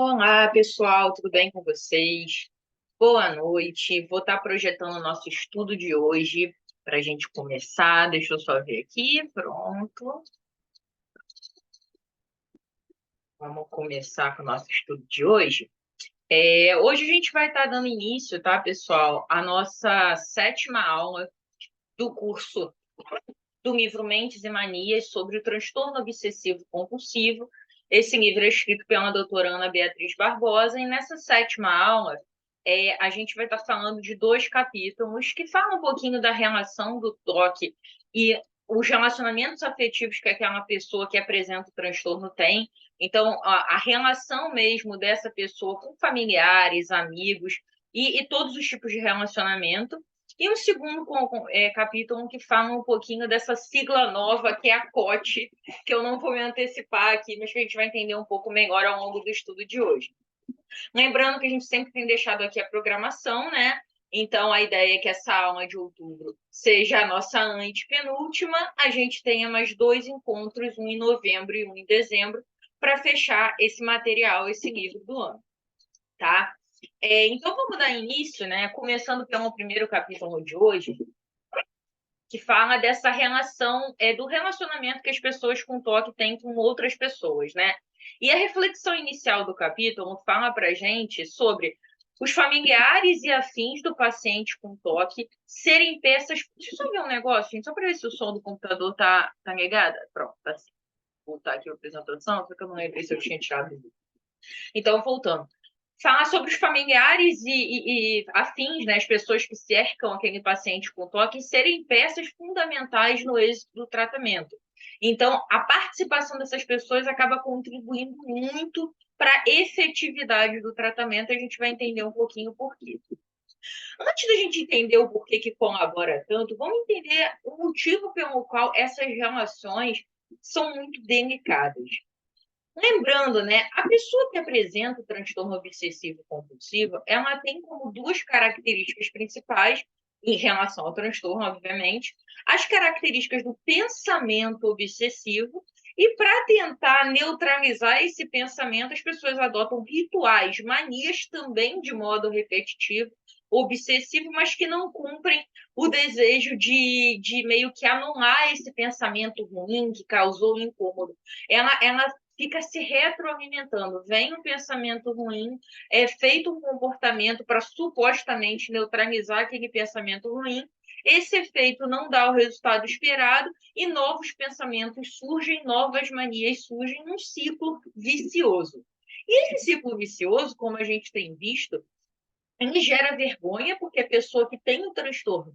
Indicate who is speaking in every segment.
Speaker 1: Olá, pessoal, tudo bem com vocês? Boa noite. Vou estar projetando o nosso estudo de hoje para a gente começar. Deixa eu só ver aqui. Pronto. Vamos começar com o nosso estudo de hoje. Hoje a gente vai estar dando início, tá, pessoal, à nossa sétima aula do curso do livro Mentes e Manias sobre o transtorno obsessivo compulsivo. Esse livro é escrito pela doutora Ana Beatriz Barbosa, e nessa sétima aula a gente vai estar falando de dois capítulos que falam um pouquinho da relação do toque e os relacionamentos afetivos que aquela pessoa que apresenta o transtorno tem. Então, a relação mesmo dessa pessoa com familiares, amigos e todos os tipos de relacionamento. E um segundo capítulo que fala um pouquinho dessa sigla nova, que é a COT, que eu não vou me antecipar aqui, mas que a gente vai entender um pouco melhor ao longo do estudo de hoje. Lembrando que a gente sempre tem deixado aqui a programação, né? Então, a ideia é que essa aula de outubro seja a nossa antepenúltima. A gente tenha mais dois encontros, um em novembro e um em dezembro, para fechar esse material, esse livro do ano, tá? Então, vamos dar início, né? Começando pelo primeiro capítulo de hoje, que fala dessa relação, do relacionamento que as pessoas com toque têm com outras pessoas, né? E a reflexão inicial do capítulo fala para a gente sobre os familiares e afins do paciente com toque serem peças. Deixa eu só ver um negócio, gente, só para ver se o som do computador tá ligado. Pronto, tá assim. Vou voltar aqui a apresentação, porque eu não lembrei se eu tinha tirado. Então, voltando. Falar sobre os familiares e afins, né, as pessoas que cercam aquele paciente com toque, serem peças fundamentais no êxito do tratamento. Então, a participação dessas pessoas acaba contribuindo muito para a efetividade do tratamento. A gente vai entender um pouquinho por quê. Antes da gente entender o porquê que colabora tanto, vamos entender o motivo pelo qual essas relações são muito delicadas. Lembrando, né, a pessoa que apresenta o transtorno obsessivo compulsivo, ela tem como duas características principais em relação ao transtorno, obviamente, as características do pensamento obsessivo, e para tentar neutralizar esse pensamento, as pessoas adotam rituais, manias também de modo repetitivo, obsessivo, mas que não cumprem o desejo de meio que anular esse pensamento ruim que causou incômodo. Ela fica se retroalimentando. Vem um pensamento ruim, é feito um comportamento para supostamente neutralizar aquele pensamento ruim. Esse efeito não dá o resultado esperado e novos pensamentos surgem, novas manias surgem, um ciclo vicioso. E esse ciclo vicioso, como a gente tem visto, ele gera vergonha, porque a pessoa que tem o transtorno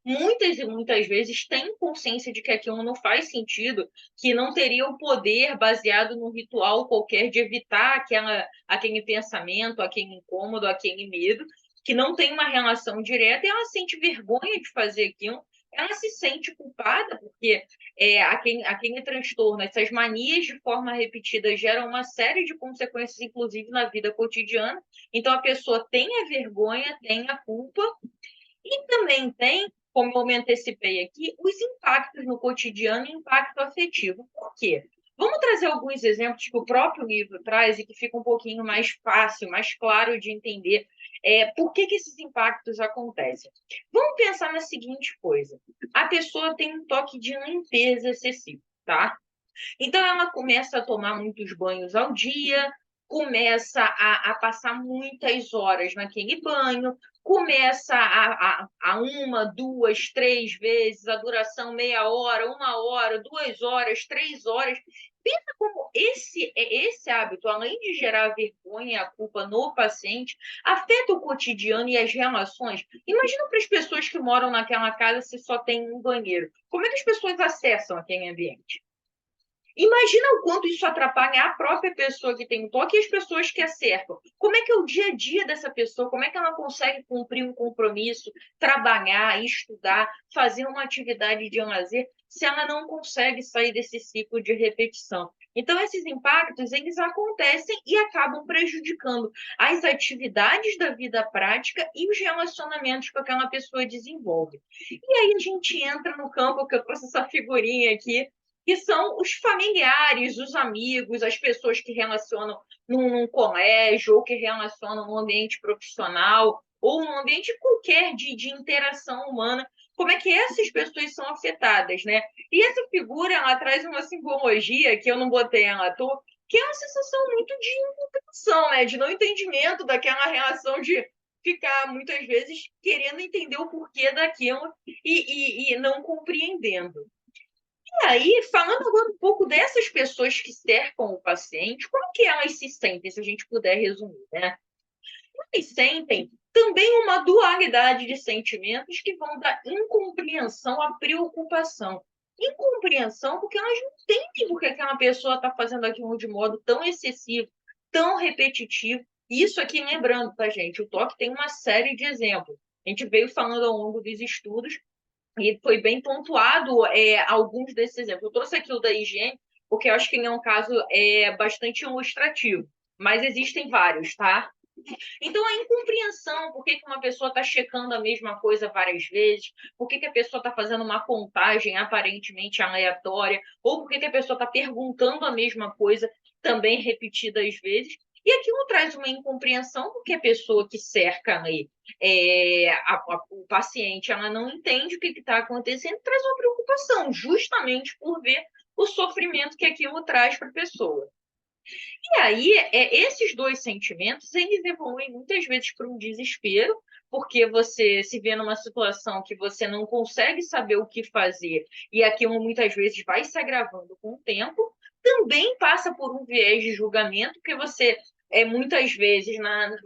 Speaker 1: muitas e muitas vezes tem consciência de que aquilo não faz sentido, que não teria o poder baseado num ritual qualquer de evitar aquele pensamento, aquele incômodo, aquele medo, que não tem uma relação direta, e ela sente vergonha de fazer aquilo, ela se sente culpada, porque aquele transtorno, essas manias de forma repetida geram uma série de consequências, inclusive na vida cotidiana. Então, a pessoa tem a vergonha, tem a culpa, e também tem, como eu me antecipei aqui, os impactos no cotidiano e impacto afetivo. Por quê? Vamos trazer alguns exemplos que o próprio livro traz e que fica um pouquinho mais fácil, mais claro de entender por que esses impactos acontecem. Vamos pensar na seguinte coisa: a pessoa tem um toque de limpeza excessivo, tá? Então, ela começa a tomar muitos banhos ao dia, começa a passar muitas horas naquele banho, começa a uma, duas, três vezes, a duração meia hora, uma hora, 2 horas, 3 horas. Pensa como esse hábito, além de gerar vergonha e a culpa no paciente, afeta o cotidiano e as relações. Imagina para as pessoas que moram naquela casa se só tem um banheiro. Como é que as pessoas acessam aquele ambiente? Imagina o quanto isso atrapalha a própria pessoa que tem o toque e as pessoas que acertam. Como é que é o dia a dia dessa pessoa? Como é que ela consegue cumprir um compromisso, trabalhar, estudar, fazer uma atividade de lazer, se ela não consegue sair desse ciclo de repetição? Então, esses impactos, eles acontecem e acabam prejudicando as atividades da vida prática e os relacionamentos que aquela pessoa desenvolve. E aí a gente entra no campo, que eu trouxe essa figurinha aqui, que são os familiares, os amigos, as pessoas que relacionam num colégio, ou que relacionam no ambiente profissional, ou num ambiente qualquer de interação humana, como é que essas pessoas são afetadas, né? E essa figura, ela traz uma simbologia, que eu não botei ela à toa, que é uma sensação muito de incompreensão, né? De não entendimento daquela relação de ficar, muitas vezes, querendo entender o porquê daquilo e não compreendendo. E aí, falando agora um pouco dessas pessoas que cercam o paciente, como que elas se sentem, se a gente puder resumir, né? Elas sentem também uma dualidade de sentimentos que vão da incompreensão à preocupação. Incompreensão porque elas não entendem por que aquela pessoa está fazendo aquilo de modo tão excessivo, tão repetitivo. Isso aqui, lembrando, tá, gente? O TOC tem uma série de exemplos. A gente veio falando ao longo dos estudos e foi bem pontuado alguns desses exemplos. Eu trouxe aqui o da higiene, porque eu acho que é um caso bastante ilustrativo, mas existem vários, tá? Então, a incompreensão, por que que uma pessoa está checando a mesma coisa várias vezes, por que que a pessoa está fazendo uma contagem aparentemente aleatória, ou por que que a pessoa está perguntando a mesma coisa também repetidas vezes, e aquilo traz uma incompreensão, porque a pessoa que cerca ali, o paciente, ela não entende o que está acontecendo, traz uma preocupação, justamente por ver o sofrimento que aquilo traz para a pessoa. E aí, esses dois sentimentos, eles evoluem muitas vezes para um desespero, porque você se vê numa situação que você não consegue saber o que fazer, e aquilo muitas vezes vai se agravando com o tempo. Também passa por um viés de julgamento, porque você, muitas vezes,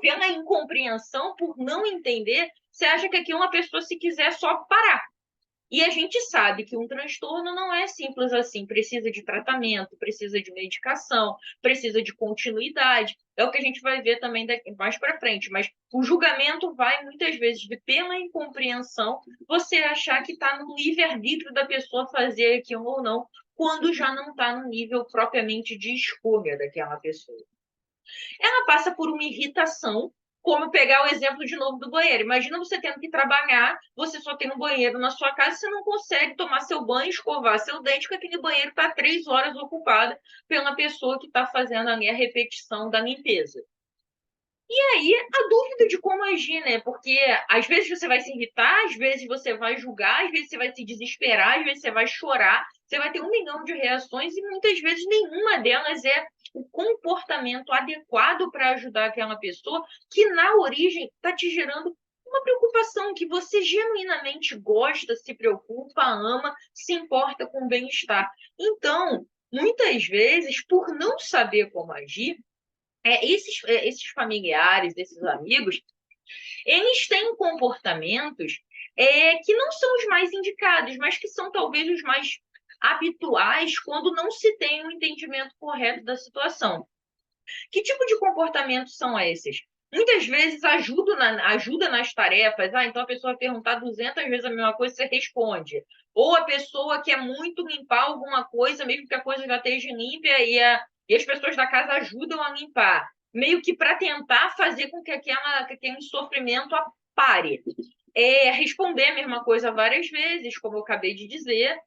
Speaker 1: pela incompreensão, por não entender, você acha que aquilo uma pessoa, se quiser, só parar. E a gente sabe que um transtorno não é simples assim, precisa de tratamento, precisa de medicação, precisa de continuidade. É o que a gente vai ver também mais para frente, mas o julgamento vai muitas vezes pela incompreensão, você achar que está no livre-arbítrio da pessoa fazer aquilo ou não, quando já não está no nível propriamente de escolha daquela pessoa. Ela passa por uma irritação, como pegar o exemplo de novo do banheiro. Imagina você tendo que trabalhar, você só tem um banheiro na sua casa, você não consegue tomar seu banho, escovar seu dente, porque aquele banheiro está 3 horas ocupado pela pessoa que está fazendo ali a repetição da limpeza. E aí, a dúvida de como agir, né? Porque às vezes você vai se irritar, às vezes você vai julgar, às vezes você vai se desesperar, às vezes você vai chorar, você vai ter 1 milhão de reações e muitas vezes nenhuma delas é o comportamento adequado para ajudar aquela pessoa que, na origem, está te gerando uma preocupação que você genuinamente gosta, se preocupa, ama, se importa com o bem-estar. Então, muitas vezes, por não saber como agir, esses familiares, esses amigos, eles têm comportamentos que não são os mais indicados, mas que são talvez os mais habituais quando não se tem um entendimento correto da situação. Que tipo de comportamentos são esses? Muitas vezes ajuda nas tarefas. Então a pessoa vai perguntar 200 vezes a mesma coisa, você responde. Ou a pessoa quer muito limpar alguma coisa, mesmo que a coisa já esteja limpa, e as pessoas da casa ajudam a limpar. Meio que para tentar fazer com que aquele sofrimento pare. Responder a mesma coisa várias vezes, como eu acabei de dizer.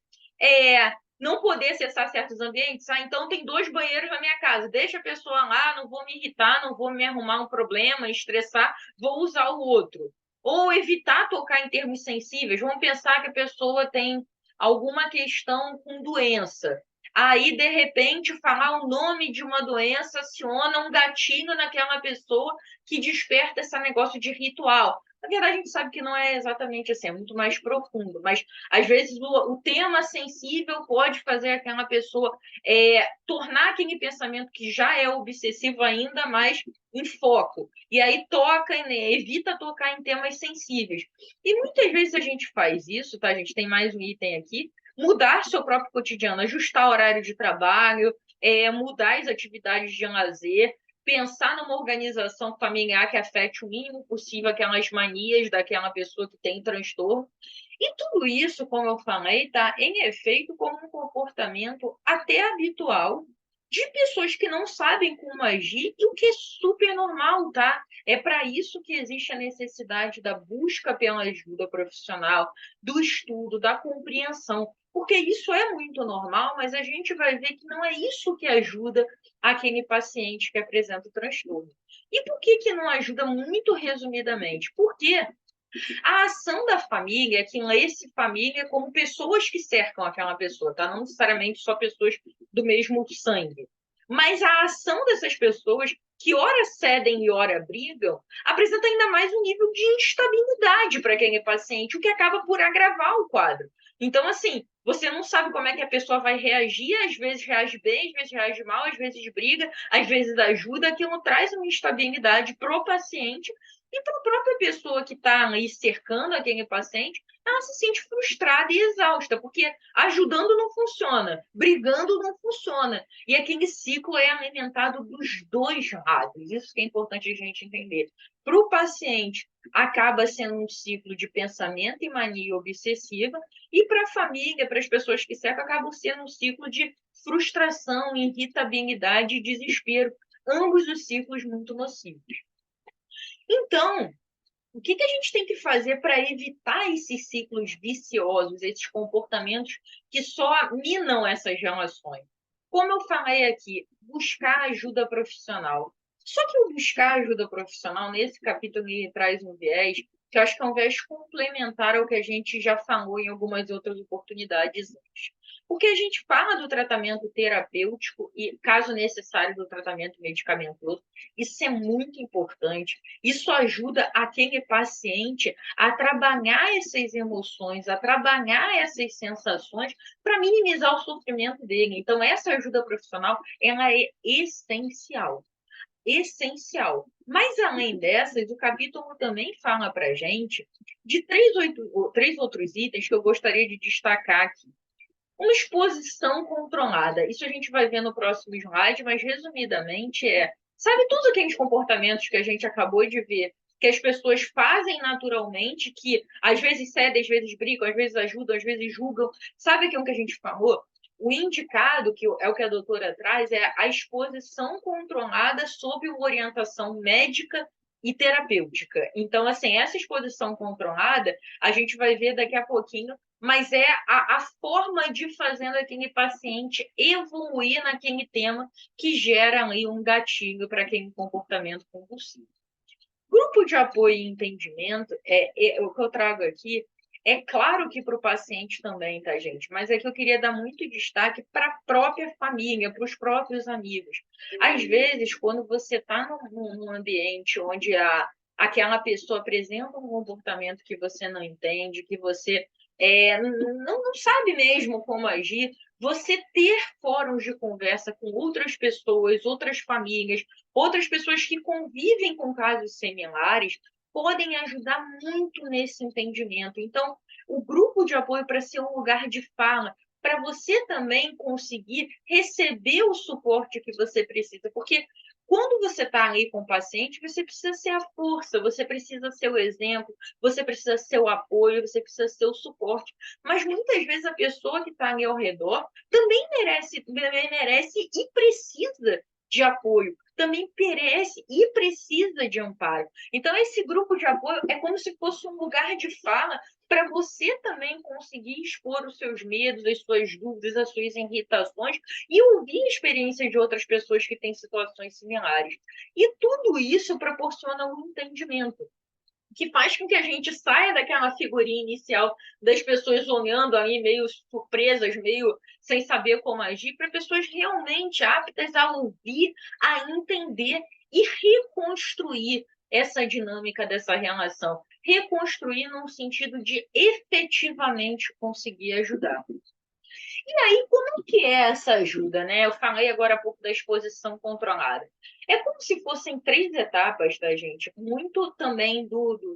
Speaker 1: Não poder acessar certos ambientes. Então tem 2 banheiros na minha casa, deixa a pessoa lá, não vou me irritar, não vou me arrumar um problema, estressar, vou usar o outro. Ou evitar tocar em termos sensíveis, vamos pensar que a pessoa tem alguma questão com doença. Aí, de repente, falar o nome de uma doença aciona um gatilho naquela pessoa que desperta esse negócio de ritual. Na verdade, a gente sabe que não é exatamente assim, é muito mais profundo, mas às vezes o tema sensível pode fazer aquela pessoa tornar aquele pensamento que já é obsessivo ainda mais em foco. E aí evita tocar em temas sensíveis. E muitas vezes a gente faz isso, tá? A gente tem mais um item aqui, mudar seu próprio cotidiano, ajustar o horário de trabalho, mudar as atividades de lazer, pensar numa organização familiar que afete o mínimo possível aquelas manias daquela pessoa que tem transtorno. E tudo isso, como eu falei, está em efeito como um comportamento até habitual de pessoas que não sabem como agir, e o que é super normal, tá? É para isso que existe a necessidade da busca pela ajuda profissional, do estudo, da compreensão. porque isso é muito normal, mas a gente vai ver que não é isso que ajuda aquele paciente que apresenta o transtorno. E por que não ajuda muito resumidamente? Porque a ação da família, que esse família como pessoas que cercam aquela pessoa, tá? Não necessariamente só pessoas do mesmo sangue. Mas a ação dessas pessoas, que ora cedem e ora brigam, apresenta ainda mais um nível de instabilidade para aquele paciente, o que acaba por agravar o quadro. Então, assim, você não sabe como é que a pessoa vai reagir, às vezes reage bem, às vezes reage mal, às vezes briga, às vezes ajuda, aquilo traz uma instabilidade para o paciente e para a própria pessoa que está aí cercando aquele paciente, ela se sente frustrada e exausta, porque ajudando não funciona, brigando não funciona. E aquele ciclo é alimentado dos dois lados. Isso que é importante a gente entender. Para o paciente, acaba sendo um ciclo de pensamento e mania obsessiva, e para a família, para as pessoas que cercam, acaba sendo um ciclo de frustração, irritabilidade e desespero. Ambos os ciclos muito nocivos. Então, o que a gente tem que fazer para evitar esses ciclos viciosos, esses comportamentos que só minam essas relações? Como eu falei aqui, buscar ajuda profissional. Só que o buscar ajuda profissional, nesse capítulo, ele traz um viés que eu acho que é um viés complementar ao que a gente já falou em algumas outras oportunidades antes. Porque a gente fala do tratamento terapêutico e, caso necessário, do tratamento medicamentoso. Isso é muito importante. Isso ajuda aquele paciente a trabalhar essas emoções, a trabalhar essas sensações para minimizar o sofrimento dele. Então, essa ajuda profissional, ela é essencial. Essencial. Mas, além dessas, o capítulo também fala para a gente de três outros itens que eu gostaria de destacar aqui. Uma exposição controlada. Isso a gente vai ver no próximo slide, mas resumidamente sabe todos aqueles comportamentos que a gente acabou de ver, que as pessoas fazem naturalmente, que às vezes cedem, às vezes brigam, às vezes ajudam, às vezes julgam. Sabe aquilo que a gente falou? O indicado, que é o que a doutora traz, é a exposição controlada sob uma orientação médica e terapêutica. Então, assim, essa exposição controlada, a gente vai ver daqui a pouquinho, mas é a forma de fazer aquele paciente evoluir naquele tema que gera ali um gatilho para aquele comportamento compulsivo. Grupo de apoio e entendimento, o que eu trago aqui, é claro que para o paciente também, tá, gente? Mas é que eu queria dar muito destaque para a própria família, para os próprios amigos. Às vezes, quando você está num ambiente onde aquela pessoa apresenta um comportamento que você não entende, que você não sabe mesmo como agir, você ter fóruns de conversa com outras pessoas, outras famílias, outras pessoas que convivem com casos similares, podem ajudar muito nesse entendimento. Então, o grupo de apoio para ser um lugar de fala, para você também conseguir receber o suporte que você precisa, porque quando você está ali com o paciente, você precisa ser a força, você precisa ser o exemplo, você precisa ser o apoio, você precisa ser o suporte. Mas muitas vezes a pessoa que está ali ao redor também merece e precisa de apoio, também merece e precisa de amparo. Então, esse grupo de apoio é como se fosse um lugar de fala para você também conseguir expor os seus medos, as suas dúvidas, as suas irritações e ouvir a experiência de outras pessoas que têm situações similares. E tudo isso proporciona um entendimento que faz com que a gente saia daquela figurinha inicial das pessoas olhando ali meio surpresas, meio sem saber como agir, para pessoas realmente aptas a ouvir, a entender e reconstruir essa dinâmica dessa relação. Reconstruir no sentido de efetivamente conseguir ajudar. E aí, como que é essa ajuda, né? Eu falei agora há pouco da exposição controlada. É como se fossem três etapas, tá, gente? Muito também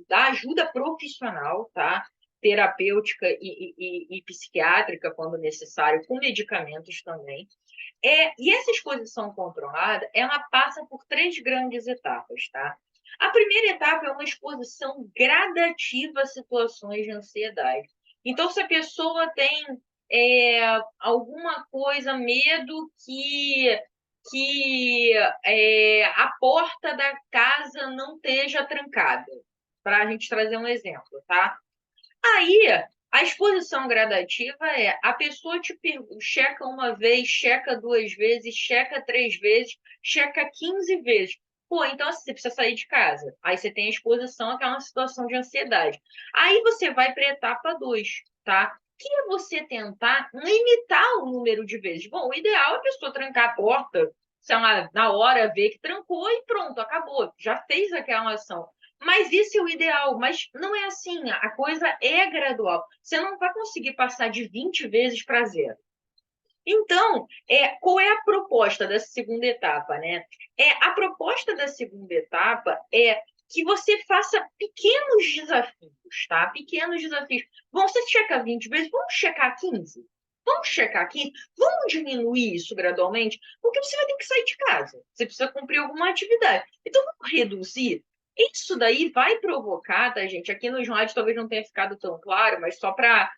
Speaker 1: da ajuda profissional, tá? Terapêutica e psiquiátrica, quando necessário, com medicamentos também. E essa exposição controlada, ela passa por três grandes etapas, tá? A primeira etapa é uma exposição gradativa a situações de ansiedade. Então, se a pessoa tem alguma coisa, medo que a porta da casa não esteja trancada, para a gente trazer um exemplo, tá? Aí A exposição gradativa é a pessoa checa uma vez, checa duas vezes, checa três vezes, checa 15 vezes. Pô, então assim, você precisa sair de casa. Aí você tem a exposição àquela situação de ansiedade. Aí você vai para a etapa 2, tá? Que é você tentar limitar o número de vezes. Bom, o ideal é a pessoa trancar a porta, sei lá, na hora ver que trancou e pronto, acabou. Já fez aquela ação. Mas isso é o ideal, mas não é assim, a coisa é gradual. Você não vai conseguir passar de 20 vezes para zero. Então, qual é a proposta dessa segunda etapa, né? A proposta da segunda etapa é que você faça pequenos desafios, tá? Pequenos desafios. Bom, você checa 20 vezes, vamos checar 15? Vamos checar 15? Vamos diminuir isso gradualmente? Porque você vai ter que sair de casa. Você precisa cumprir alguma atividade. Então, vamos reduzir? Isso daí vai provocar, tá, gente? Aqui no slide talvez não tenha ficado tão claro, mas só para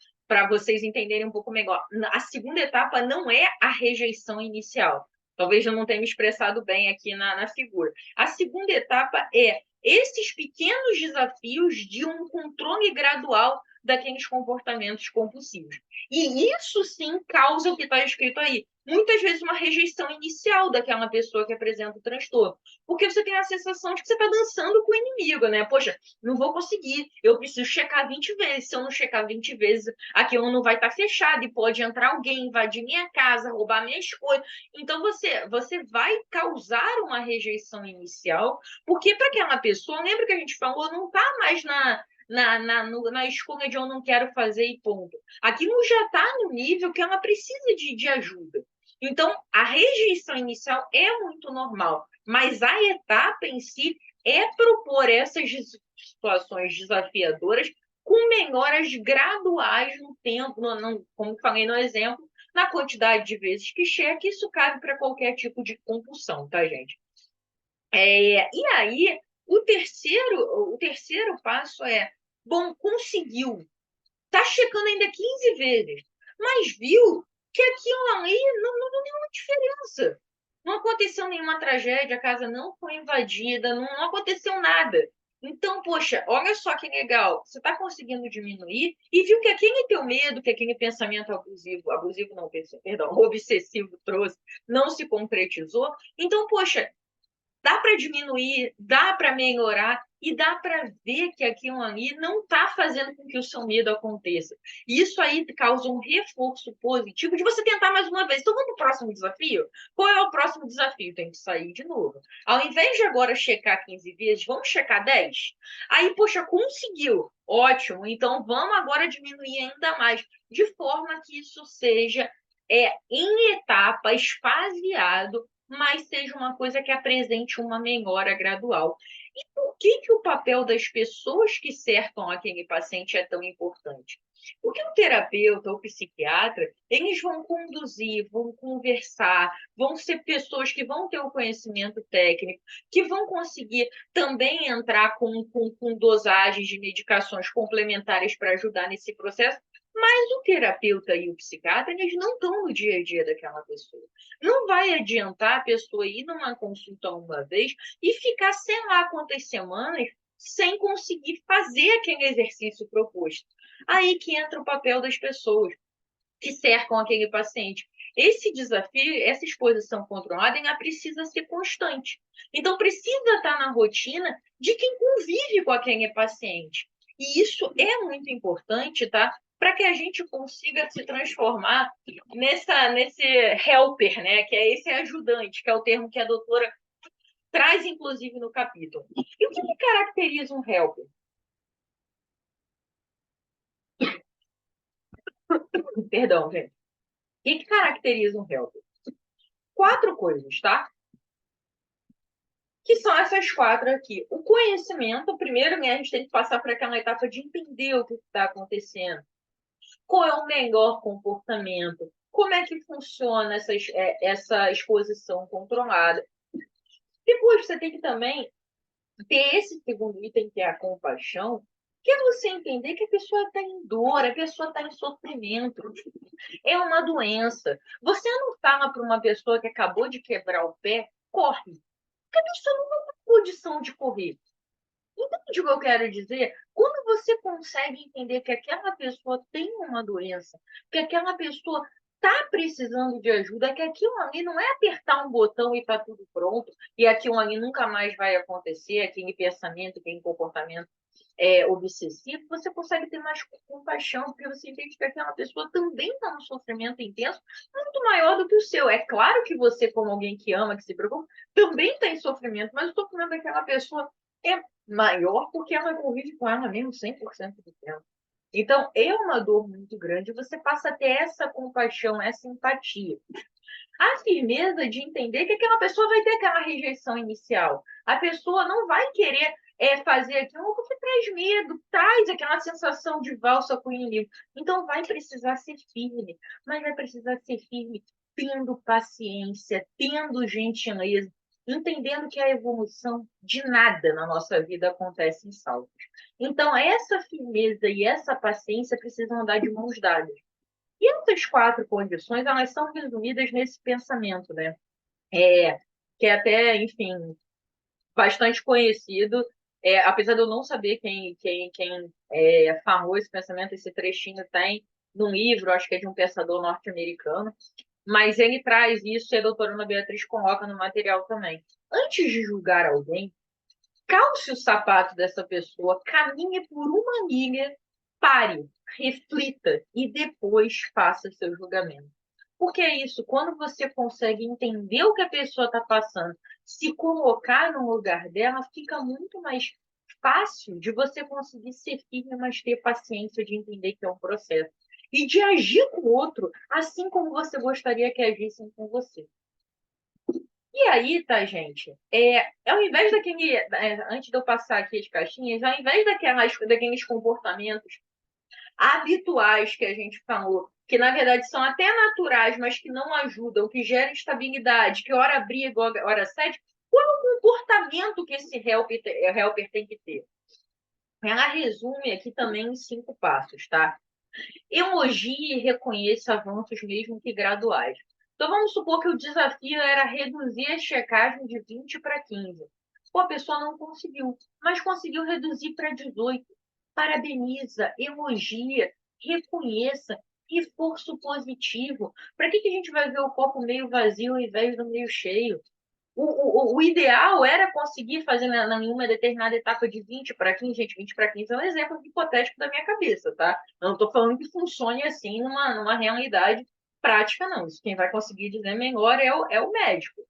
Speaker 1: vocês entenderem um pouco melhor. A segunda etapa não é a rejeição inicial. Talvez eu não tenha me expressado bem aqui na figura. A segunda etapa é esses pequenos desafios de um controle gradual daqueles comportamentos compulsivos. E isso sim causa o que está escrito aí. Muitas vezes uma rejeição inicial daquela pessoa que apresenta o transtorno. Porque você tem a sensação de que você está dançando com o inimigo, né? Poxa, não vou conseguir, eu preciso checar 20 vezes. Se eu não checar 20 vezes, aquilo não vai estar fechado e pode entrar alguém, invadir minha casa, roubar minhas coisas. Então, você vai causar uma rejeição inicial, porque para aquela pessoa, lembra que a gente falou, não está mais na escolha de eu não quero fazer e ponto. Aquilo já está no nível que ela precisa de ajuda. Então, a rejeição inicial é muito normal, mas a etapa em si é propor essas situações desafiadoras com melhoras graduais no tempo, como falei no exemplo, na quantidade de vezes que checa, isso cabe para qualquer tipo de compulsão, tá, gente? E aí, o terceiro passo é, bom, conseguiu, tá checando ainda 15 vezes, mas viu que aquilo ali não deu nenhuma diferença. Não aconteceu nenhuma tragédia, a casa não foi invadida, não aconteceu nada. Então, poxa, olha só que legal, você está conseguindo diminuir e viu que aquele teu medo, que aquele pensamento abusivo não, perdão, obsessivo trouxe, não se concretizou. Então, poxa, dá para diminuir, dá para melhorar e dá para ver que aquilo ali não está fazendo com que o seu medo aconteça. E isso aí causa um reforço positivo de você tentar mais uma vez. Então, vamos para o próximo desafio? Qual é o próximo desafio? Tem que sair de novo. Ao invés de agora checar 15 vezes, vamos checar 10? Aí, poxa, conseguiu. Ótimo. Então, vamos agora diminuir ainda mais, de forma que isso seja em etapa, espaziado, mas seja uma coisa que apresente uma melhora gradual. E por que o papel das pessoas que cercam aquele paciente é tão importante? Porque o terapeuta ou o psiquiatra, eles vão conduzir, vão conversar, vão ser pessoas que vão ter o conhecimento técnico, que vão conseguir também entrar com dosagens de medicações complementares para ajudar nesse processo, mas o terapeuta e o psiquiatra, eles não estão no dia a dia daquela pessoa. Não vai adiantar a pessoa ir numa consulta uma vez e ficar sei lá quantas semanas sem conseguir fazer aquele exercício proposto. Aí que entra o papel das pessoas que cercam aquele paciente. Esse desafio, essa exposição controlada, ela precisa ser constante. Então, precisa estar na rotina de quem convive com aquele paciente. E isso é muito importante, tá? Para que a gente consiga se transformar nesse helper, né? Que é esse ajudante, que é o termo que a doutora traz, inclusive, no capítulo. E o que caracteriza um helper? Perdão, gente. O que caracteriza um helper? 4 coisas, tá? Que são essas 4 aqui. O conhecimento, primeiro, né, a gente tem que passar por aquela etapa de entender o que está acontecendo. Qual é o melhor comportamento? Como é que funciona essa exposição controlada? Depois, você tem que também ter esse segundo item, que é a compaixão, que é você entender que a pessoa está em dor, a pessoa está em sofrimento. É uma doença. Você não fala para uma pessoa que acabou de quebrar o pé, corre. Porque a pessoa não tem condição de correr. Entende o que eu quero dizer? Quando você consegue entender que aquela pessoa tem uma doença, que aquela pessoa está precisando de ajuda, que aquilo ali não é apertar um botão e está tudo pronto, e aquilo ali nunca mais vai acontecer, aquele pensamento, aquele comportamento obsessivo, você consegue ter mais compaixão, porque você entende que aquela pessoa também está num sofrimento intenso, muito maior do que o seu. É claro que você, como alguém que ama, que se preocupa, também tem sofrimento, mas o sofrimento daquela pessoa é maior porque ela convive com ela mesmo 100% do tempo. Então, é uma dor muito grande, você passa a ter essa compaixão, essa empatia. A firmeza de entender que aquela pessoa vai ter aquela rejeição inicial. A pessoa não vai querer fazer aquilo porque traz medo, traz aquela sensação de valsa com o inimigo. Então, vai precisar ser firme, mas vai precisar ser firme tendo paciência, tendo gentileza, entendendo que a evolução de nada na nossa vida acontece em saltos. Então, essa firmeza e essa paciência precisam andar de mãos dadas. E essas quatro condições, elas são resumidas nesse pensamento, né? Que é até, enfim, bastante conhecido, apesar de eu não saber quem farmou esse pensamento, esse trechinho tem num livro, acho que é de um pensador norte-americano, mas ele traz isso e a doutora Ana Beatriz coloca no material também. Antes de julgar alguém, calce o sapato dessa pessoa, caminhe por uma milha, pare, reflita e depois faça seu julgamento. Porque é isso, quando você consegue entender o que a pessoa está passando, se colocar no lugar dela, fica muito mais fácil de você conseguir ser firme, mas ter paciência de entender que é um processo. E de agir com o outro assim como você gostaria que agissem com você. E aí, tá, gente? Ao invés daquele. Antes de eu passar aqui as caixinhas, ao invés daqueles comportamentos habituais que a gente falou, que na verdade são até naturais, mas que não ajudam, que geram instabilidade, que hora briga, hora cede, qual é o comportamento que esse helper tem que ter? Ela resume aqui também em 5 passos, tá? Elogie e reconheça avanços, mesmo que graduais. Então, vamos supor que o desafio era reduzir a checagem de 20 para 15. Pô, a pessoa não conseguiu, mas conseguiu reduzir para 18. Parabeniza, elogia, reconheça, reforço positivo. Para que a gente vai ver o copo meio vazio ao invés do meio cheio? O ideal era conseguir fazer em uma determinada etapa de 20 para 15, gente, 20 para 15 é um exemplo hipotético da minha cabeça, tá? Eu não estou falando que funcione assim numa realidade prática, não. Isso quem vai conseguir dizer melhor é o médico.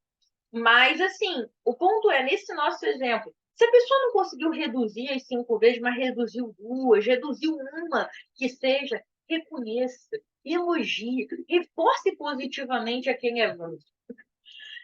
Speaker 1: Mas, assim, o ponto é, nesse nosso exemplo, se a pessoa não conseguiu reduzir as 5 vezes, mas reduziu 2, reduziu uma, que seja, reconheça, elogie, reforce positivamente aquele avanço.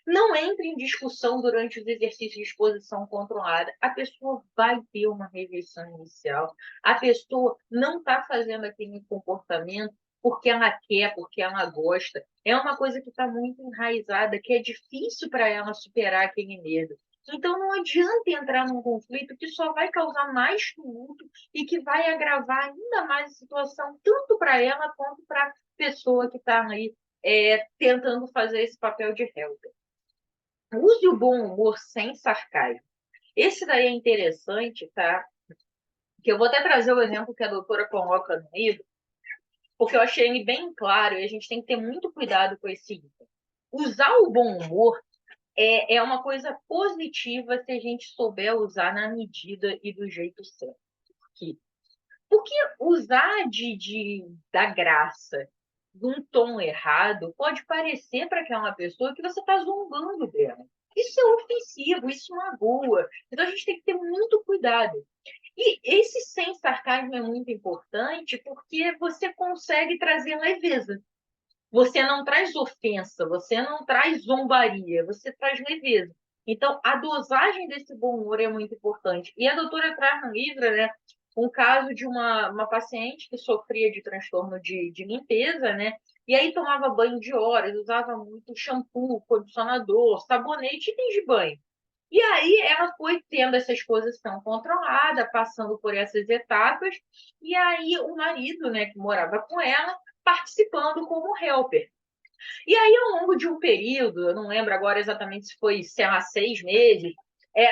Speaker 1: Não entre em discussão durante os exercícios de exposição controlada. A pessoa vai ter uma rejeição inicial. A pessoa não está fazendo aquele comportamento porque ela quer, porque ela gosta. É uma coisa que está muito enraizada, que é difícil para ela superar aquele medo. Então, não adianta entrar num conflito que só vai causar mais tumulto e que vai agravar ainda mais a situação, tanto para ela quanto para a pessoa que está aí tentando fazer esse papel de helper. Use o bom humor sem sarcasmo. Esse daí é interessante, tá? Que eu vou até trazer o exemplo que a doutora coloca no livro, porque eu achei ele bem claro e a gente tem que ter muito cuidado com esse item. Usar o bom humor é uma coisa positiva se a gente souber usar na medida e do jeito certo. Porque usar da graça, de um tom errado, pode parecer para aquela pessoa que você está zombando dela. Isso é ofensivo, isso magoa. Então a gente tem que ter muito cuidado. E esse sem sarcasmo é muito importante porque você consegue trazer leveza. Você não traz ofensa, você não traz zombaria, você traz leveza. Então, a dosagem desse bom humor é muito importante. E a doutora traz no livro, né, um caso de uma paciente que sofria de transtorno de limpeza, né? E aí tomava banho de horas, usava muito shampoo, condicionador, sabonete e itens de banho. E aí ela foi tendo essa exposição controlada, passando por essas etapas, e aí o marido, né, que morava com ela, participando como helper. E aí, ao longo de um período, eu não lembro agora exatamente se foi, sei lá, 6 meses,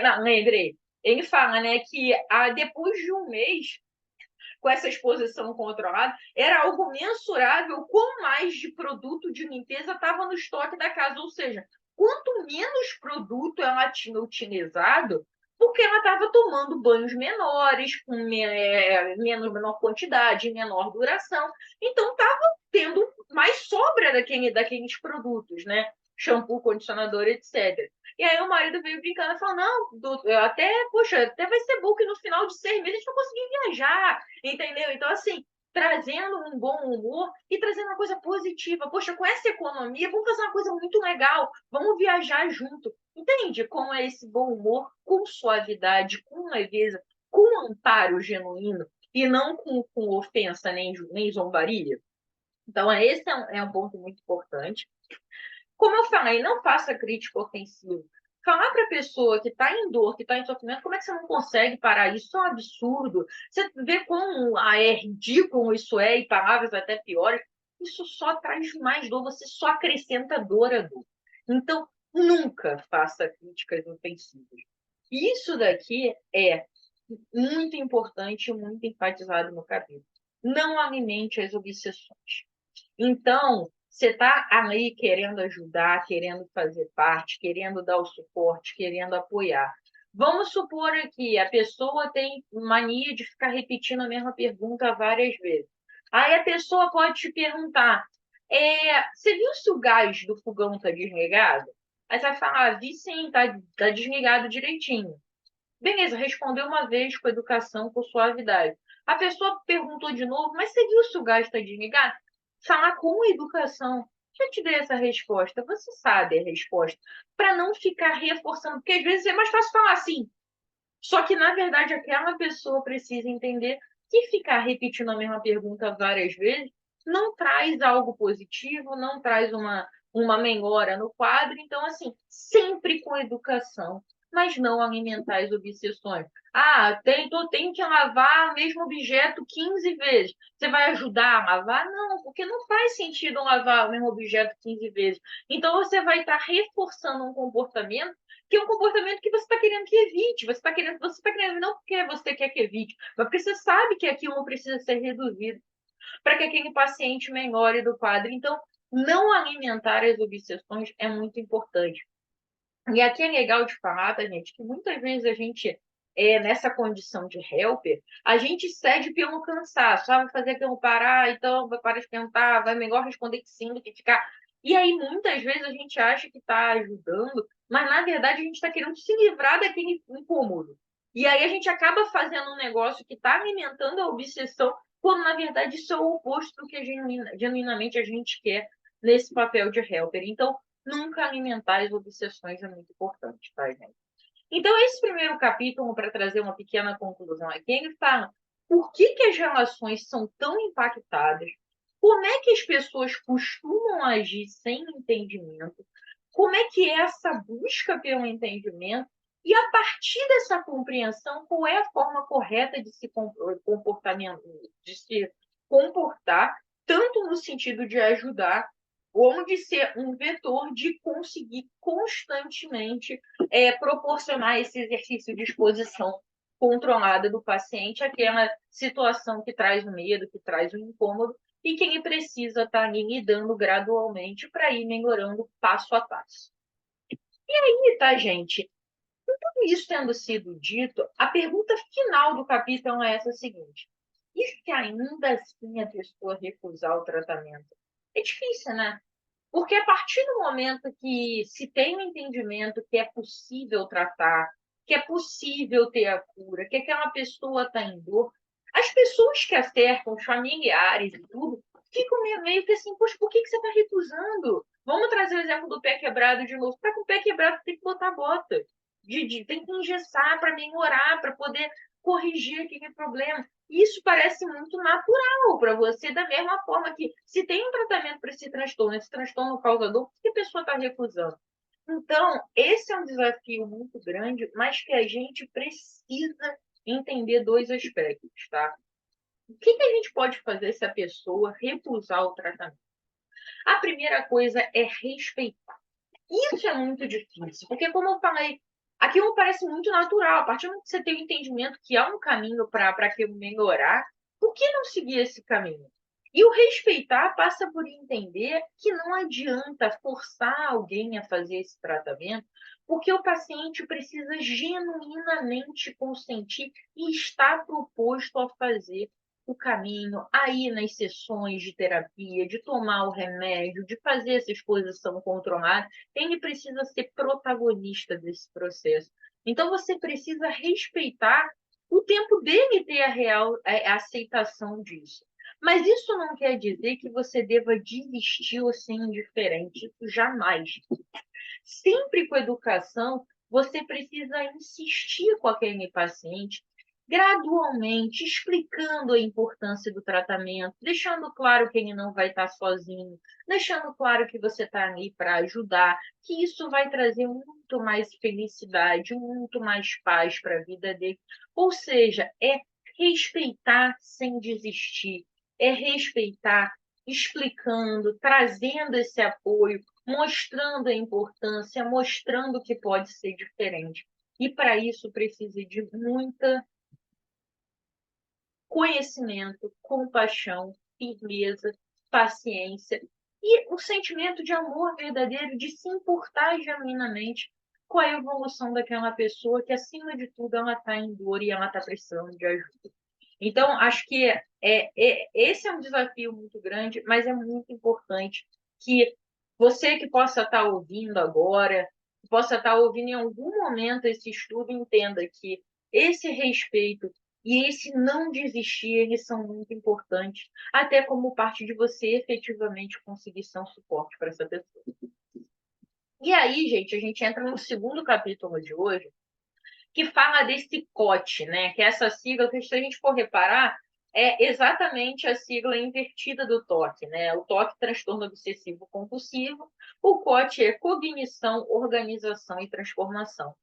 Speaker 1: não lembrei, ele fala, né, que depois de um mês com essa exposição controlada, era algo mensurável quanto mais de produto de limpeza estava no estoque da casa. Ou seja, quanto menos produto ela tinha utilizado, porque ela estava tomando banhos menores, com menor quantidade, menor duração. Então, estava tendo mais sobra daqueles produtos, né? Shampoo, condicionador, etc. E aí o marido veio brincando e falou, não, poxa, até vai ser bom que no final de 6 meses a gente vai conseguir viajar, entendeu? Então, assim, trazendo um bom humor e trazendo uma coisa positiva. Poxa, com essa economia, vamos fazer uma coisa muito legal, vamos viajar junto. Entende como é esse bom humor com suavidade, com leveza, com amparo genuíno e não com ofensa nem zombaria? Então, esse é um ponto muito importante. Como eu falei, não faça crítica ofensiva. Falar para a pessoa que está em dor, que está em sofrimento, como é que você não consegue parar isso? Isso é um absurdo. Você vê como é ridículo isso é, e palavras até piores. Isso só traz mais dor, você só acrescenta dor à dor. Então, nunca faça críticas ofensivas. Isso daqui é muito importante e muito enfatizado no capítulo. Não alimente as obsessões. Então, você está ali querendo ajudar, querendo fazer parte, querendo dar o suporte, querendo apoiar. Vamos supor aqui, a pessoa tem mania de ficar repetindo a mesma pergunta várias vezes. Aí a pessoa pode te perguntar: você viu se o gás do fogão está desligado? Aí você vai falar: vi sim, tá desligado direitinho. Beleza, respondeu uma vez com educação, com suavidade. A pessoa perguntou de novo, mas você viu se o gás está desligado? Falar com educação. Já te dei essa resposta, você sabe a resposta. Para não ficar reforçando, porque às vezes é mais fácil falar assim. Só que, na verdade, aquela pessoa precisa entender que ficar repetindo a mesma pergunta várias vezes não traz algo positivo, não traz uma melhora no quadro. Então, assim, sempre com educação, mas não alimentar as obsessões. Tenho que lavar o mesmo objeto 15 vezes. Você vai ajudar a lavar? Não, porque não faz sentido lavar o mesmo objeto 15 vezes. Então, você vai estar reforçando um comportamento que é um comportamento que você está querendo que evite. Você está querendo não porque você quer que evite, mas porque você sabe que aquilo precisa ser reduzido para que aquele paciente melhore do quadro. Então, não alimentar as obsessões é muito importante. E aqui é legal de falar, tá, gente, que muitas vezes a gente, nessa condição de helper, a gente cede pelo cansaço, vai fazer aquilo parar, então vai parar de tentar, vai melhor responder que sim do que ficar. E aí, muitas vezes, a gente acha que está ajudando, mas na verdade a gente está querendo se livrar daquele incômodo. E aí a gente acaba fazendo um negócio que está alimentando a obsessão, quando na verdade isso é o oposto do que genuinamente a gente quer nesse papel de helper. Então, nunca alimentar as obsessões é muito importante, tá, gente? Então, esse primeiro capítulo, para trazer uma pequena conclusão aqui, ele fala por que as relações são tão impactadas, como é que as pessoas costumam agir sem entendimento, como é que é essa busca pelo entendimento, e a partir dessa compreensão, qual é a forma correta de se comportar, tanto no sentido de ajudar, como de ser um vetor de conseguir constantemente proporcionar esse exercício de exposição controlada do paciente àquela situação que traz o medo, que traz o incômodo, e que ele precisa estar ali lidando gradualmente para ir melhorando passo a passo. E aí, tá, gente? Tudo isso tendo sido dito, a pergunta final do capítulo é essa seguinte: e se ainda assim a pessoa recusar o tratamento? É difícil, né? Porque a partir do momento que se tem o entendimento que é possível tratar, que é possível ter a cura, que aquela pessoa está em dor, as pessoas que acertam, os familiares e tudo, ficam meio que assim, poxa, por que você está recusando? Vamos trazer o exemplo do pé quebrado de novo. Para com o pé quebrado tem que botar bota. Tem que engessar para melhorar, para poder corrigir aquele problema. Isso parece muito natural para você, da mesma forma que se tem um tratamento para esse transtorno causador, por que a pessoa está recusando? Então, esse é um desafio muito grande, mas que a gente precisa entender dois aspectos, tá? O que a gente pode fazer se a pessoa recusar o tratamento? A primeira coisa é respeitar. Isso é muito difícil, porque, como eu falei, aquilo parece muito natural. A partir do momento que você tem o entendimento que há um caminho para aquilo melhorar, por que não seguir esse caminho? E o respeitar passa por entender que não adianta forçar alguém a fazer esse tratamento, porque o paciente precisa genuinamente consentir e estar proposto a fazer o caminho, a ir nas sessões de terapia, de tomar o remédio, de fazer essa exposição controlada. Ele precisa ser protagonista desse processo. Então, você precisa respeitar o tempo dele ter a real a aceitação disso. Mas isso não quer dizer que você deva desistir ou ser indiferente. Isso jamais. Sempre com educação, você precisa insistir com aquele paciente gradualmente, explicando a importância do tratamento, deixando claro que ele não vai estar sozinho, deixando claro que você está ali para ajudar, que isso vai trazer muito mais felicidade, muito mais paz para a vida dele. Ou seja, é respeitar sem desistir, é respeitar explicando, trazendo esse apoio, mostrando a importância, mostrando que pode ser diferente. E para isso precisa de muita conhecimento, compaixão, firmeza, paciência e o sentimento de amor verdadeiro, de se importar genuinamente com a evolução daquela pessoa que, acima de tudo, ela está em dor e ela está precisando de ajuda. Então, acho que esse é um desafio muito grande, mas é muito importante que você que possa estar ouvindo agora, que possa estar ouvindo em algum momento esse estudo, entenda que esse respeito e esse não desistir, eles são muito importantes, até como parte de você efetivamente conseguir ser um suporte para essa pessoa. E aí, gente, a gente entra no segundo capítulo de hoje, que fala desse COT, né? Que é essa sigla que, se a gente for reparar, é exatamente a sigla invertida do TOC, né? O TOC, transtorno obsessivo compulsivo, o COT é cognição, organização e transformação.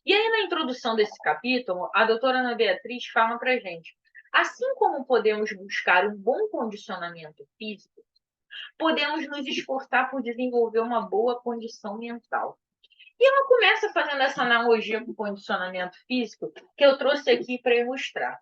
Speaker 1: E aí, na introdução desse capítulo, a doutora Ana Beatriz fala para gente, assim como podemos buscar um bom condicionamento físico, podemos nos esforçar por desenvolver uma boa condição mental. E ela começa fazendo essa analogia com o condicionamento físico que eu trouxe aqui para ilustrar.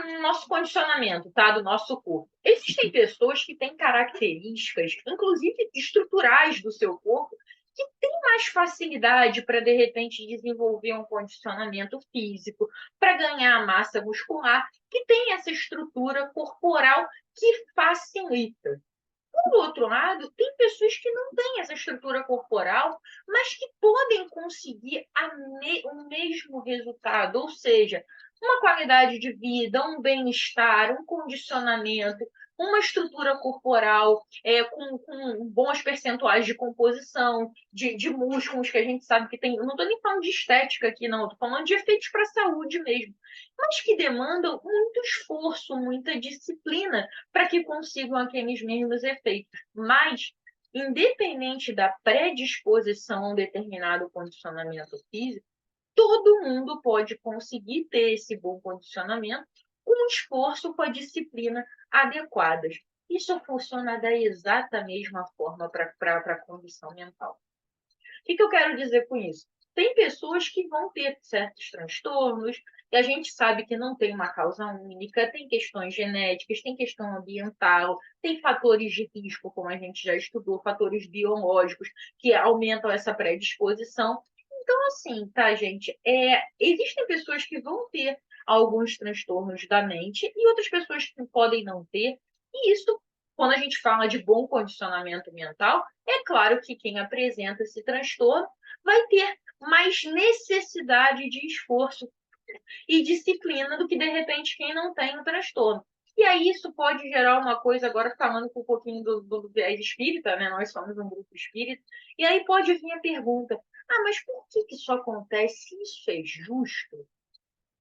Speaker 1: No nosso condicionamento, tá? Do nosso corpo. Existem pessoas que têm características, inclusive estruturais do seu corpo, que têm mais facilidade para, de repente, desenvolver um condicionamento físico, para ganhar massa muscular, que tem essa estrutura corporal que facilita. Por outro lado, tem pessoas que não têm essa estrutura corporal, mas que podem conseguir o mesmo resultado, ou seja, uma qualidade de vida, um bem-estar, um condicionamento, uma estrutura corporal com bons percentuais de composição, de músculos que a gente sabe que tem. Eu não estou nem falando de estética aqui, não, estou falando de efeitos para a saúde mesmo, mas que demandam muito esforço, muita disciplina para que consigam aqueles mesmos efeitos. Mas, independente da predisposição a um determinado condicionamento físico, todo mundo pode conseguir ter esse bom condicionamento com um esforço, com a disciplina adequadas. Isso funciona da exata mesma forma para a condição mental. O que eu quero dizer com isso? Tem pessoas que vão ter certos transtornos, e a gente sabe que não tem uma causa única, tem questões genéticas, tem questão ambiental, tem fatores de risco, como a gente já estudou, fatores biológicos que aumentam essa predisposição. Então, assim, tá, gente? Existem pessoas que vão ter alguns transtornos da mente e outras pessoas que podem não ter, e isso, quando a gente fala de bom condicionamento mental, é claro que quem apresenta esse transtorno vai ter mais necessidade de esforço e disciplina do que, de repente, quem não tem o transtorno. E aí isso pode gerar uma coisa, agora falando com um pouquinho do viés espírita, né? Nós somos um grupo espírita, e aí pode vir a pergunta, mas por que isso acontece? Isso é justo?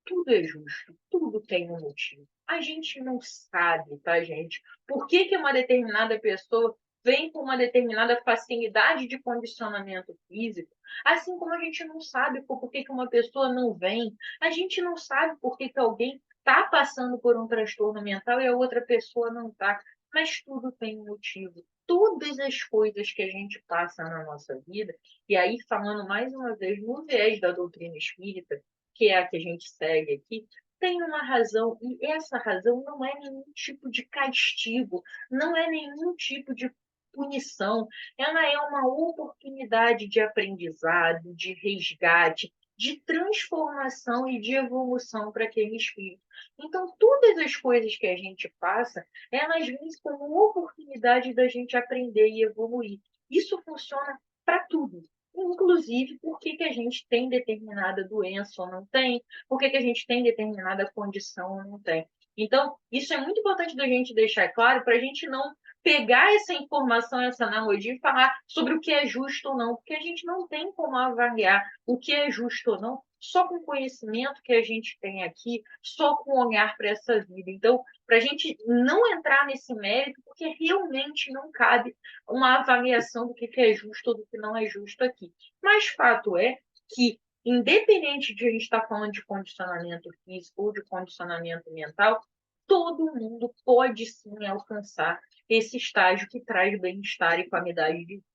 Speaker 1: Tudo é justo, tudo tem um motivo. A gente não sabe, tá, gente? Por que uma determinada pessoa vem com uma determinada facilidade de condicionamento físico, assim como a gente não sabe por que uma pessoa não vem, a gente não sabe por que alguém está passando por um transtorno mental e a outra pessoa não está, mas tudo tem um motivo. todas as coisas que a gente passa na nossa vida, e aí falando mais uma vez no viés da doutrina espírita, que é a que a gente segue aqui, tem uma razão, e essa razão não é nenhum tipo de castigo, não é nenhum tipo de punição, ela é uma oportunidade de aprendizado, de resgate, de transformação e de evolução para aquele espírito. Então, todas as coisas que a gente passa, elas vêm como oportunidade da gente aprender e evoluir. Isso funciona para tudo. Inclusive, por que a gente tem determinada doença ou não tem, por que a gente tem determinada condição ou não tem. Então, isso é muito importante da gente deixar claro para a gente não pegar essa informação, essa analogia e falar sobre o que é justo ou não, porque a gente não tem como avaliar o que é justo ou não só com o conhecimento que a gente tem aqui, só com o olhar para essa vida. Então, para a gente não entrar nesse mérito, porque realmente não cabe uma avaliação do que é justo ou do que não é justo aqui. Mas fato é que, independente de a gente estar falando de condicionamento físico ou de condicionamento mental, todo mundo pode sim alcançar esse estágio que traz bem-estar e qualidade de vida.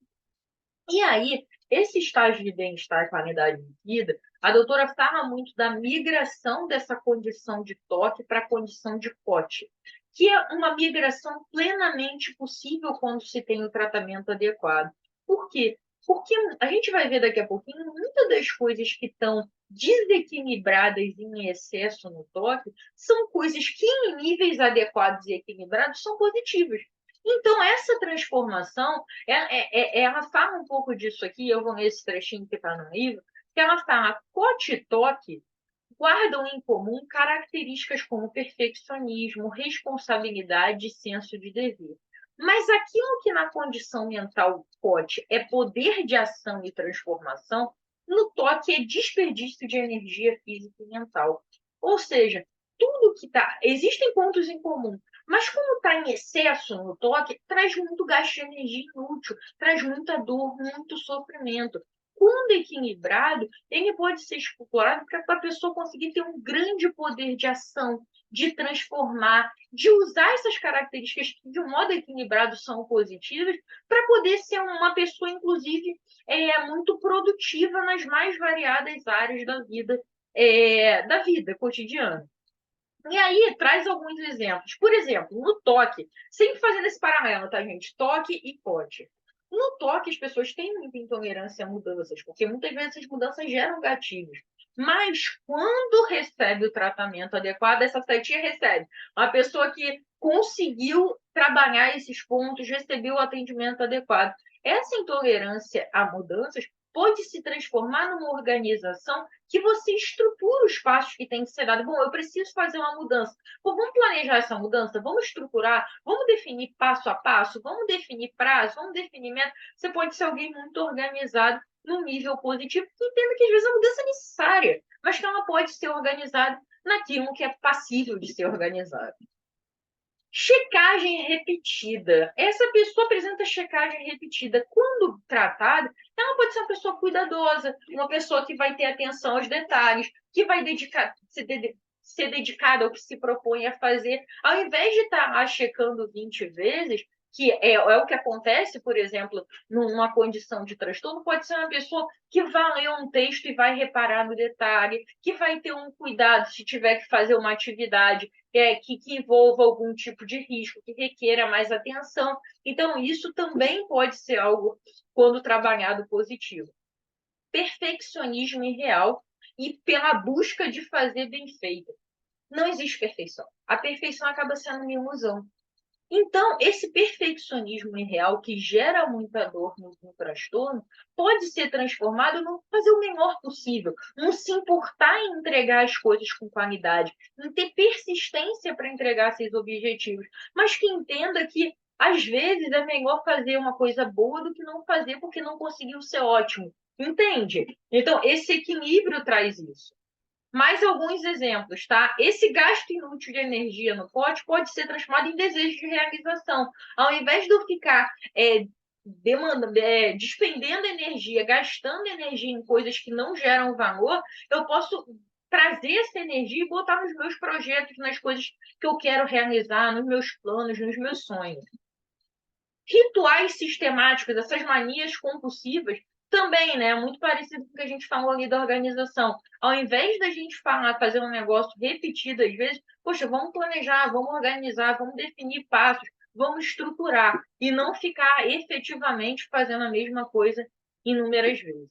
Speaker 1: E aí, esse estágio de bem-estar e qualidade de vida, a doutora fala muito da migração dessa condição de toque para a condição de pote, que é uma migração plenamente possível quando se tem o tratamento adequado. Por quê? Porque a gente vai ver daqui a pouquinho, muitas das coisas que estão desequilibradas em excesso no toque são coisas que, em níveis adequados e equilibrados, são positivas. Então, essa transformação, ela fala um pouco disso aqui, eu vou nesse trechinho que está no livro, que ela fala, Cote e Toque guardam em comum características como perfeccionismo, responsabilidade e senso de dever. Mas aquilo que na condição mental Cote é poder de ação e transformação, no toque é desperdício de energia física e mental. Ou seja, tudo que está. Existem pontos em comum, mas como está em excesso no toque, traz muito gasto de energia inútil, traz muita dor, muito sofrimento. Quando equilibrado, ele pode ser explorado para a pessoa conseguir ter um grande poder de ação, de transformar, de usar essas características que, de um modo equilibrado, são positivas, para poder ser uma pessoa, inclusive, muito produtiva nas mais variadas áreas da vida cotidiana. E aí, traz alguns exemplos. Por exemplo, no toque, sempre fazendo esse paralelo, tá, gente? Toque e pote. No toque, as pessoas têm muita intolerância a mudanças, porque muitas vezes essas mudanças geram gatilhos. Mas quando recebe o tratamento adequado, essa setinha recebe. Uma pessoa que conseguiu trabalhar esses pontos, recebeu o atendimento adequado. Essa intolerância a mudanças pode se transformar numa organização que você estrutura os passos que tem que ser dado. Bom, eu preciso fazer uma mudança. Pô, vamos planejar essa mudança? Vamos estruturar? Vamos definir passo a passo? Vamos definir prazo? Vamos definir meta? Você pode ser alguém muito organizado no nível positivo, que entenda que às vezes a mudança é necessária, mas que ela pode ser organizada naquilo que é passível de ser organizado. Checagem repetida. Essa pessoa apresenta checagem repetida. Quando tratada, ela pode ser uma pessoa cuidadosa, uma pessoa que vai ter atenção aos detalhes, que vai ser dedicada ao que se propõe a fazer, ao invés de estar lá checando 20 vezes, que é o que acontece, por exemplo, numa condição de transtorno, pode ser uma pessoa que vai ler um texto e vai reparar no detalhe, que vai ter um cuidado se tiver que fazer uma atividade que envolva algum tipo de risco, que requeira mais atenção. Então, isso também pode ser algo, quando trabalhado, positivo. Perfeccionismo irreal e pela busca de fazer bem feito. Não existe perfeição. A perfeição acaba sendo uma ilusão. Então, esse perfeccionismo irreal que gera muita dor no transtorno pode ser transformado no fazer o melhor possível, no se importar em entregar as coisas com qualidade, em ter persistência para entregar seus objetivos, mas que entenda que, às vezes, é melhor fazer uma coisa boa do que não fazer porque não conseguiu ser ótimo. Entende? Então, esse equilíbrio traz isso. Mais alguns exemplos, tá? Esse gasto inútil de energia no pote pode ser transformado em desejo de realização. Ao invés de eu ficar despendendo energia, gastando energia em coisas que não geram valor, eu posso trazer essa energia e botar nos meus projetos, nas coisas que eu quero realizar, nos meus planos, nos meus sonhos. Rituais sistemáticos, essas manias compulsivas, também, né? Muito parecido com o que a gente falou ali da organização. Ao invés da gente fazer um negócio repetido às vezes, poxa, vamos planejar, vamos organizar, vamos definir passos, vamos estruturar e não ficar efetivamente fazendo a mesma coisa inúmeras vezes.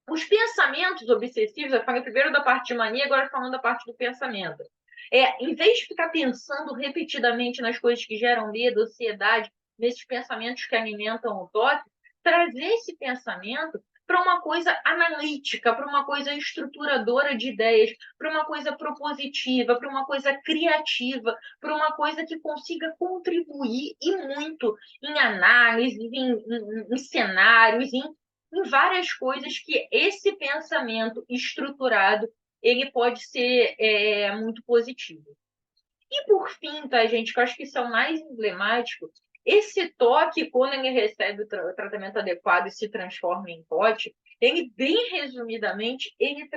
Speaker 1: Os pensamentos obsessivos, eu falei primeiro da parte de mania, agora falando da parte do pensamento. Em vez de ficar pensando repetidamente nas coisas que geram medo, ansiedade, nesses pensamentos que alimentam o toque, trazer esse pensamento para uma coisa analítica, para uma coisa estruturadora de ideias, para uma coisa propositiva, para uma coisa criativa, para uma coisa que consiga contribuir e muito em análise, em cenários, em várias coisas que esse pensamento estruturado ele pode ser muito positivo. E por fim, tá, gente, que eu acho que isso é o mais emblemático, esse toque, quando ele recebe o tratamento adequado e se transforma em pote, ele, bem resumidamente, ele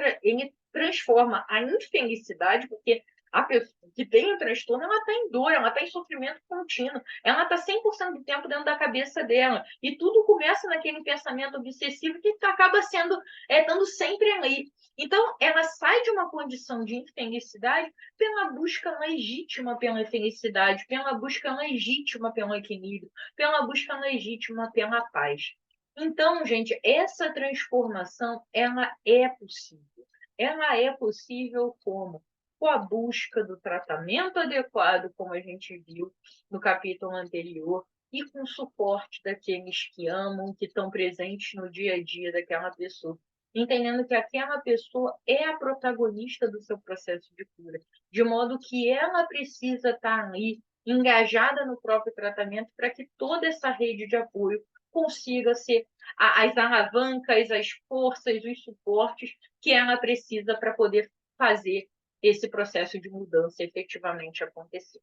Speaker 1: transforma a infelicidade, porque a pessoa que tem o transtorno, ela está em dor, ela está em sofrimento contínuo, ela está 100% do tempo dentro da cabeça dela, e tudo começa naquele pensamento obsessivo que acaba sendo, estando sempre ali. Então, ela sai de uma condição de infelicidade pela busca legítima pela felicidade, pela busca legítima pelo equilíbrio, pela busca legítima pela paz. Então, gente, essa transformação, ela é possível. Ela é possível como? Com a busca do tratamento adequado, como a gente viu no capítulo anterior, e com o suporte daqueles que amam, que estão presentes no dia a dia daquela pessoa, entendendo que aquela pessoa é a protagonista do seu processo de cura, de modo que ela precisa estar ali engajada no próprio tratamento para que toda essa rede de apoio consiga ser as alavancas, as forças, os suportes que ela precisa para poder fazer esse processo de mudança efetivamente acontecer.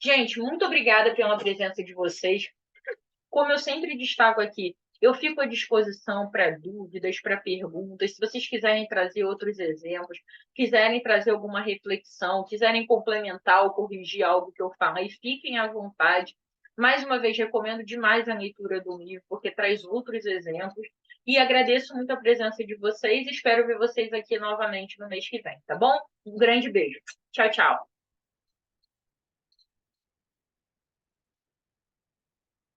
Speaker 1: Gente, muito obrigada pela presença de vocês. Como eu sempre destaco aqui, eu fico à disposição para dúvidas, para perguntas. Se vocês quiserem trazer outros exemplos, quiserem trazer alguma reflexão, quiserem complementar ou corrigir algo que eu falei, fiquem à vontade. Mais uma vez, recomendo demais a leitura do livro, porque traz outros exemplos. E agradeço muito a presença de vocês. Espero ver vocês aqui novamente no mês que vem, tá bom? Um grande beijo. Tchau, tchau.